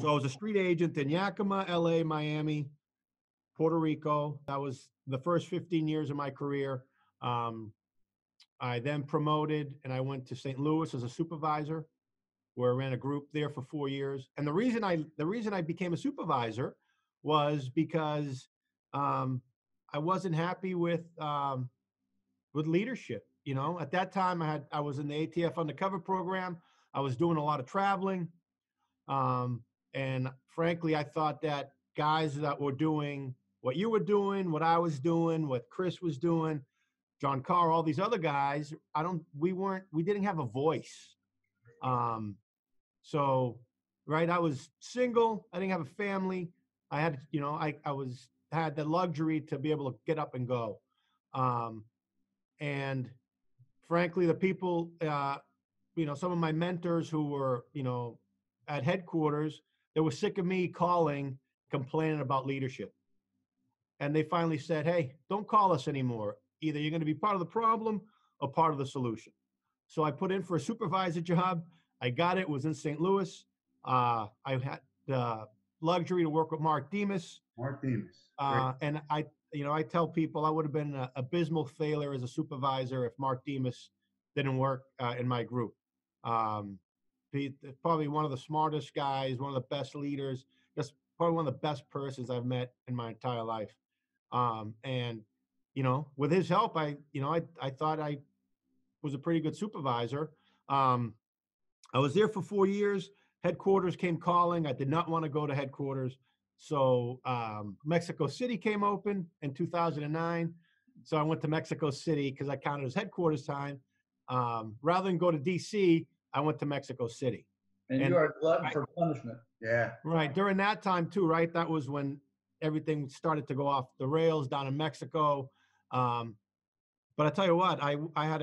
So I was a street agent in Yakima, LA, Miami, Puerto Rico. That was the first 15 years of my career. Um, I then promoted and I went to St. Louis as a supervisor, where I ran a group there for 4 years. And the reason I became a supervisor was because um, I wasn't happy with leadership. You know, at that time I was in the ATF undercover program. I was doing a lot of traveling. Um, and frankly, I thought that guys that were doing what you were doing, what I was doing, what Chris was doing, John Carr, all these other guys, we didn't have a voice. Um, so, right, I was single. I didn't have a family. I had, had the luxury to be able to get up and go. Um, and frankly, the people, some of my mentors who were, at headquarters, they were sick of me calling, complaining about leadership. And they finally said, hey, don't call us anymore. Either you're going to be part of the problem or part of the solution. So I put in for a supervisor job. I got it. It was in St. Louis. I had the luxury to work with Mark Demas. Mark Demas. And I tell people I would have been an abysmal failure as a supervisor if Mark Demas didn't work in my group. He's probably one of the smartest guys, one of the best leaders, just probably one of the best persons I've met in my entire life. And with his help, I thought I was a pretty good supervisor. I was there for 4 years. Headquarters came calling. I did not want to go to headquarters. So Mexico City came open in 2009. So I went to Mexico City because I counted as headquarters time. Rather than go to DC, I went to Mexico City. And you are a glutton for punishment. Yeah. Right. During that time too, right? That was when everything started to go off the rails down in Mexico. But I tell you what, I had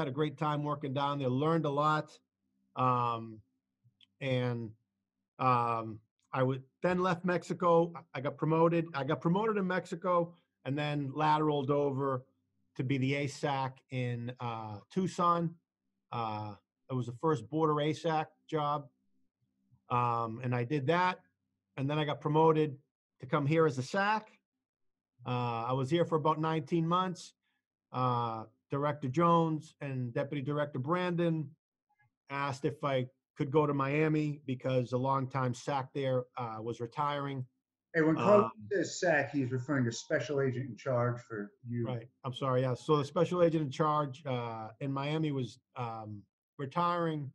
a great time working down there. Learned a lot, and I would then left Mexico. I got promoted. I got promoted in Mexico, and then lateraled over to be the ASAC in Tucson. It was the first border ASAC job, and I did that. And then I got promoted to come here as a SAC. I was here for about 19 months. Director Jones and Deputy Director Brandon asked if I could go to Miami because a longtime SAC there was retiring. Hey, when Carlos says SAC, he's referring to Special Agent in Charge for you. Right. I'm sorry. Yeah. So the Special Agent in Charge in Miami was retiring.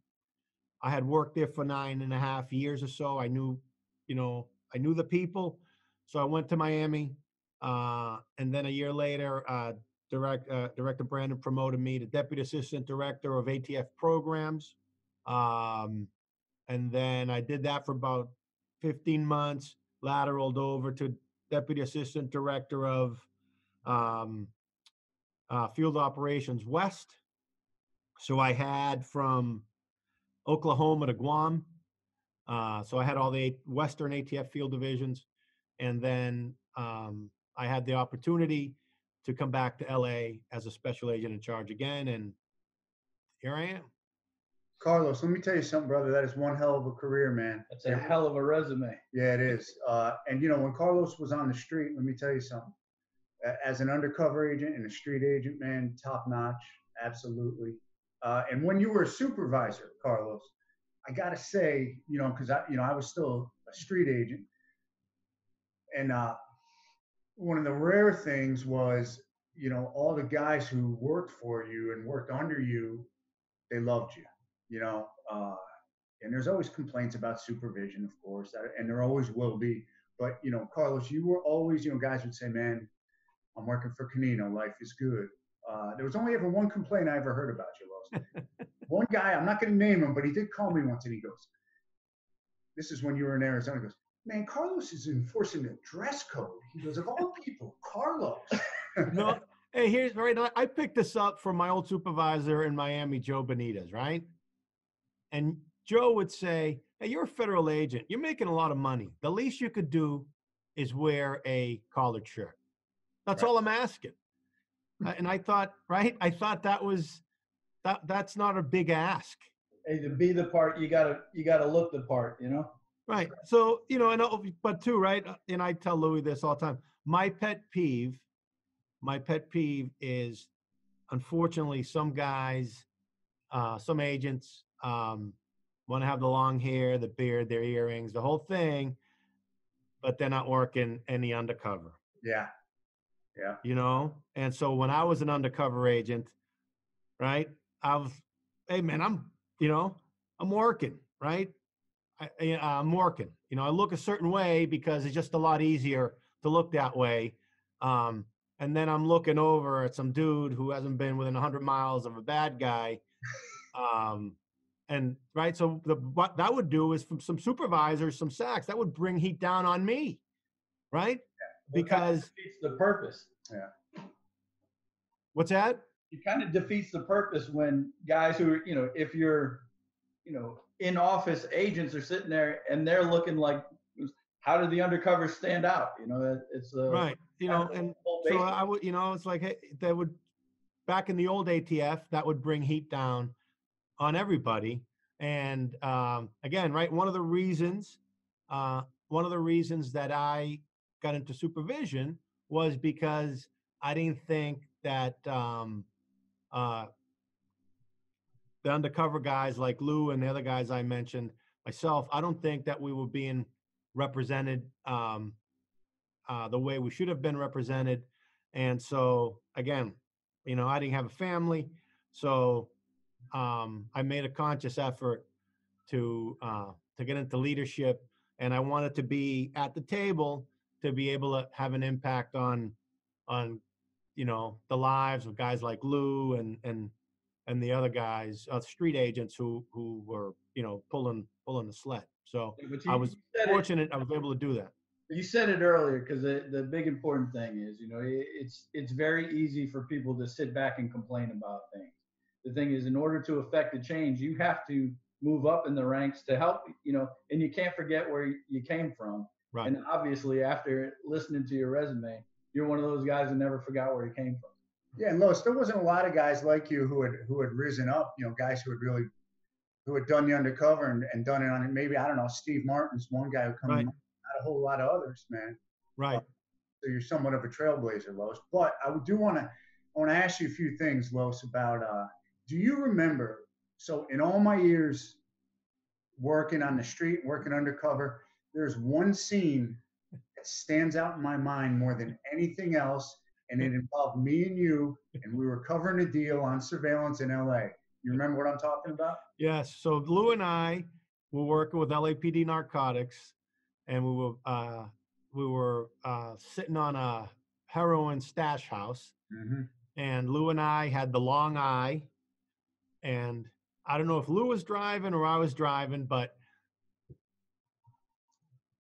I had worked there for 9.5 years or so. I knew the people. So I went to Miami. And then a year later, Director Brandon promoted me to Deputy Assistant Director of ATF Programs. And then I did that for about 15 months, lateraled over to Deputy Assistant Director of Field Operations West. So I had from Oklahoma to Guam. So I had all the Western ATF field divisions. And then I had the opportunity to come back to LA as a Special Agent in Charge again. And here I am. Carlos, let me tell you something, brother. That is one hell of a career, man. That's a hell of a resume. Yeah, it is. And, when Carlos was on the street, let me tell you something. As an undercover agent and a street agent, man, top notch, absolutely. And when you were a supervisor, Carlos, I got to say, because I was still a street agent. And one of the rare things was, all the guys who worked for you and worked under you, they loved you. And there's always complaints about supervision, of course, and there always will be. But, Carlos, you were always, guys would say, man, I'm working for Canino. Life is good. There was only ever one complaint I ever heard about you, Los. One guy, I'm not going to name him, but he did call me once and he goes, this is when you were in Arizona. He goes, man, Carlos is enforcing the dress code. He goes, of all people, Carlos. No, hey, here's right. I picked this up from my old supervisor in Miami, Joe Benitez, right? And Joe would say, hey, you're a federal agent. You're making a lot of money. The least you could do is wear a collared shirt. That's all I'm asking. And I thought, right? I thought that's not a big ask. Hey, to be the part, you gotta look the part, Right. So, you know, and but too, right? And I tell Louis this all the time. My pet peeve is, unfortunately, some guys, some agents, want to have the long hair, the beard, their earrings, the whole thing, but they're not working any undercover. Yeah. Yeah. You know? And so when I was an undercover agent, right? I was, hey man, you know, I'm working, right? I'm working. You know, I look a certain way because it's just a lot easier to look that way. Um, and then I'm looking over at some dude who hasn't been within 100 miles of a bad guy. And right, so what that would do is, from some supervisors, some sacks, that would bring heat down on me, right? Well, it kind of Because defeats the purpose. Yeah. what's that? It kind of defeats the purpose when guys who are, if you're, in office agents are sitting there and they're looking like, how do the undercovers stand out? It's Right. You know, and so I would, you know, it's like, hey, that would, back in the old ATF, that would bring heat down on everybody. And again, right, one of the reasons that I got into supervision was because I didn't think that uh, the undercover guys like Lou and the other guys I mentioned, myself, I don't think that we were being represented the way we should have been represented. And so, again, you know, I didn't have a family, so I made a conscious effort to get into leadership, and I wanted to be at the table to be able to have an impact on you know, the lives of guys like Lou and the other guys, street agents who were, you know, pulling the sled. So but I was fortunate I was able to do that. You said it earlier, because the big important thing is, it's very easy for people to sit back and complain about things. The thing is, in order to affect the change, you have to move up in the ranks to help, and you can't forget where you came from. Right. And obviously, after listening to your resume, you're one of those guys that never forgot where you came from. Yeah, and Lois, there wasn't a lot of guys like you who had risen up. Guys who had done the undercover and done it on it. Maybe, I don't know, Steve Martin's one guy who comes Right. in, not a whole lot of others, man. Right. So you're somewhat of a trailblazer, Lois. But I want to ask you a few things, Lois, about do you remember? So in all my years working on the street, working undercover, there's one scene that stands out in my mind more than anything else, and it involved me and you, and we were covering a deal on surveillance in LA. You remember what I'm talking about? Yes. So Lou and I were working with LAPD narcotics, and we were sitting on a heroin stash house, Mm-hmm. and Lou and I had the long eye, and I don't know if Lou was driving or I was driving, but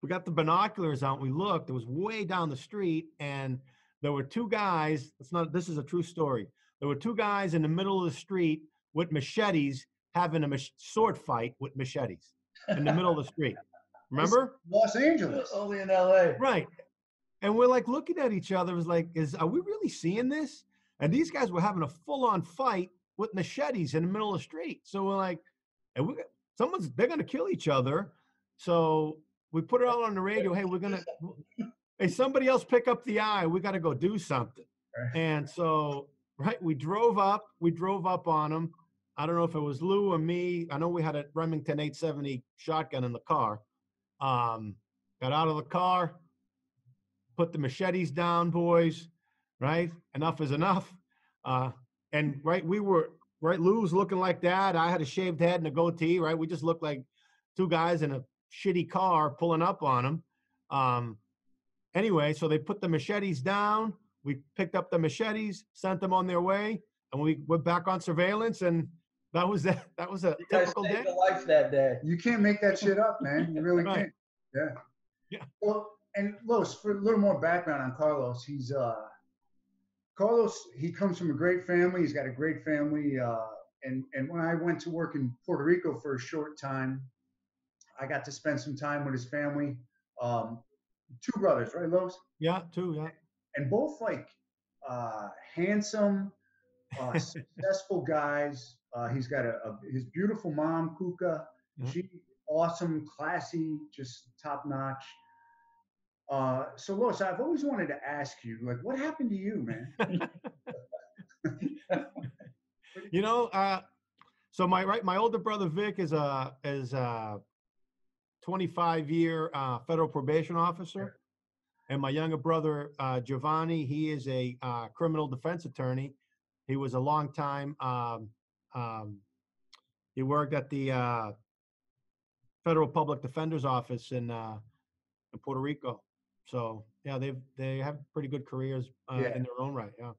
we got the binoculars out. And we looked. It was way down the street, and there were two guys. This is a true story. There were two guys in the middle of the street with machetes, having a sword fight with machetes in the middle of the street. Remember? Los Angeles. Only in LA. Right. And we're like looking at each other. It was like, are we really seeing this? And these guys were having a full-on fight with machetes in the middle of the street. So we're like, they're gonna kill each other. So we put it all on the radio. Hey, hey, somebody else pick up the eye. We got to go do something. And so, right, we drove up on them. I don't know if it was Lou or me. I know we had a Remington 870 shotgun in the car. Got out of the car, put the machetes down, boys, right? Enough is enough. And Lou was looking like that. I had a shaved head and a goatee, right? We just looked like two guys in a shitty car pulling up on him. Anyway, so they put the machetes down. We picked up the machetes, sent them on their way, and we went back on surveillance. And that was that. That was a typical day. Life that day. You can't make that shit up, man. You really Right. can't. Yeah. Yeah. Well, and Los, for a little more background on Carlos, Carlos. He comes from a great family. He's got a great family. And when I went to work in Puerto Rico for a short time, I got to spend some time with his family. Two brothers, right, Los? Yeah, two. Yeah. And both like handsome, successful guys. He's got his beautiful mom, Kuka. Yeah. She awesome, classy, just top notch. So Lois, I've always wanted to ask you, like, what happened to you, man? You know, so my older brother Vic is a 25-year federal probation officer, and my younger brother Giovanni, he is a criminal defense attorney. He was a long time. Um, he worked at the Federal Public Defender's Office in Puerto Rico. So yeah, they have pretty good careers Yeah. in their own right. Yeah.